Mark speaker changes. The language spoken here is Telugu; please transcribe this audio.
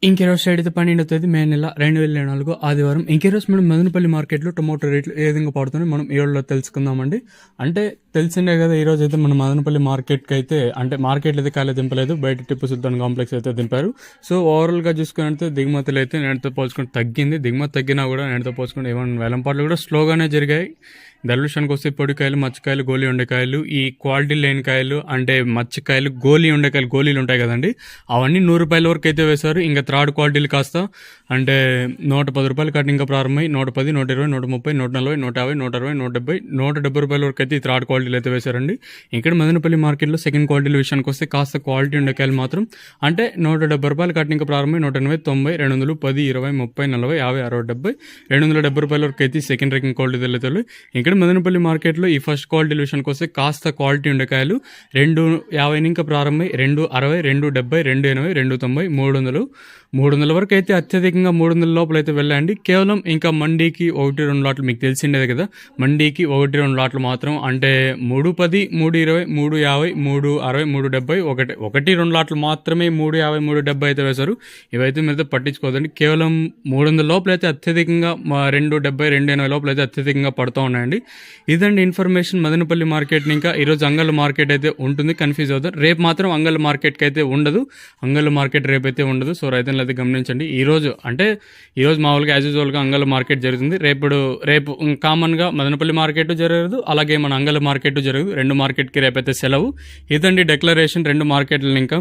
Speaker 1: ఇంకెరోజు సైడ్ అయితే 12వ తేదీ మే నెల 2024 ఆదివారం. ఇంకెరోజు మనం మదనపల్లి మార్కెట్లో టొమాటో రేట్లు ఏ విధంగా పడుతున్నాయి మనం ఈ రోజులో తెలుసుకుందామండి. అంటే తెలిసిందే కదా, ఈరోజు అయితే మన మదనపల్లి మార్కెట్కి అయితే అంటే మార్కెట్లో అయితే కాయలు దింపలేదు, బయట టిప్పు సుల్తాన్ కాంప్లెక్స్ అయితే దింపారు. సో ఓవరాల్గా చూసుకుంటే దిగుమతులు అయితే నేటితో పోల్చుకుంటే తగ్గింది. దిగుమతి తగ్గినా కూడా నేటితో పోల్చుకుంటే ఏమైనా వేలంపాట్లు కూడా స్లోగానే జరిగాయి. ధరల విషయానికి వస్తే పొడికాయలు, మచ్చకాయలు, గోలీ ఉండకాయలు, ఈ క్వాలిటీ లేని కాయలు అంటే మచ్చకాయలు, గోలీ ఉండకాయలు, గోళీలు ఉంటాయి కదండి, అవన్నీ 100 రూపాయల వరకు అయితే వేశారు. ఇంకా థర్డ్ క్వాలిటీలు కాస్త అంటే 110 రూపాయలు కట్టిన ఇంకా ప్రారంభమై 110, 120, 130, 140, 150, 160, 170, 170 రూపాయల వరకు అయితే ఈ థర్డ్ క్వాలిటీలు అయితే వేశారండి. ఇక్కడ మదనపల్లి మార్కెట్లో సెకండ్ క్వాలిటీల విషయానికి వస్తే కాస్త క్వాలిటీ ఉండకాయలు మాత్రం అంటే 170 రూపాయలు కట్టిన ఇంకా ప్రారంభమై 180, 90, 200, 10, 20, 30, 40, 50, 60, 70, 270 రూపాయల వరకు అయితే సెకండ్ ర్యాంకింగ్ క్వాలిటీ అయితే. ఇక్కడ మదనపల్లి మార్కెట్లో ఈ ఫస్ట్ క్వాలిటీ విషయానికి వస్తే కాస్త క్వాలిటీ ఉండకాయలు 250 ఇంకా ప్రారంభమై 260, 270, 280, 290, 300 వరకు అయితే అత్యధికంగా 300 లోపల అయితే వెళ్ళండి. కేవలం ఇంకా మండీకి 1-2 లాట్లు మీకు తెలిసిండేది కదా, మండీకి 1-2 లాట్లు మాత్రం అంటే 310, 320, 350, 360, 370, 1-2 లాట్లు మాత్రమే 350, 370 అయితే వేశారు. ఇవైతే మీరైతే పట్టించుకోదండి. కేవలం 300 లోపల అయితే అత్యధికంగా 270, 280 లోపల అయితే అత్యధికంగా పడుతూ ఉన్నాయండి. ఇదండి ఇన్ఫర్మేషన్ మదనపల్లి మార్కెట్ని. ఇంకా ఈరోజు అంగళ్ళ మార్కెట్ అయితే ఉంటుంది, కన్ఫ్యూజ్ అవుతారు. రేపు మాత్రం అంగళ్ళ మార్కెట్కి అయితే ఉండదు, అంగళ్ళ మార్కెట్ రేపు అయితే ఉండదు. సో రైతులు అయితే గమనించండి. ఈరోజు మామూలుగా యాజ్ యూజువల్గా అంగళ్ళ మార్కెట్ జరుగుతుంది. రేపు కామన్గా మదనపల్లి మార్కెట్ జరగదు, అలాగే మన అంగళ్ళ మార్కెట్ జరగదు. 2 మార్కెట్కి రేపైతే సెలవు. ఇదండి డిక్లరేషన్ 2 మార్కెట్లను. ఇంకా